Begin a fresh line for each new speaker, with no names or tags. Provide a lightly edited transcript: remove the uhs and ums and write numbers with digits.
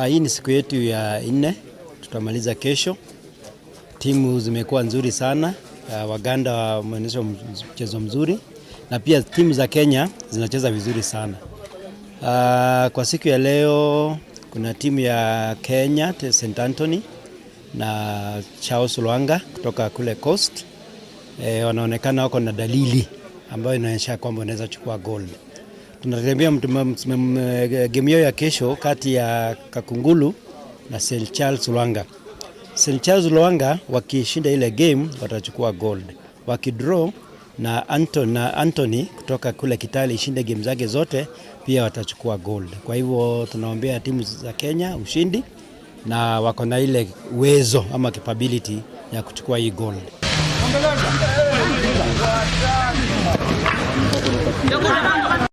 Hii ni siku yetu ya 4, tutamaliza kesho. Timu zimekuwa nzuri sana, Waganda wameonyesha mchezo mzuri na pia timu za Kenya zinacheza vizuri sana. Kwa siku ya leo kuna timu ya Kenya, St. Anthony na Charles Lwanga kutoka kule Coast. Wanaonekana wako na dalili ambayo inaonyesha kwamba wanaweza chukua gold. Tunatembea game ya kesho kati ya Kakungulu na St. Charles Lwanga. St. Charles Lwanga wakishinda ile game watachukua gold. Wakidraw na Anthony kutoka kule Kitale ishinde game zake zote pia watachukua gold. Kwa hivyo tunaombea timu za Kenya ushindi na wako na ile uwezo ama capability ya kuchukua hii gold.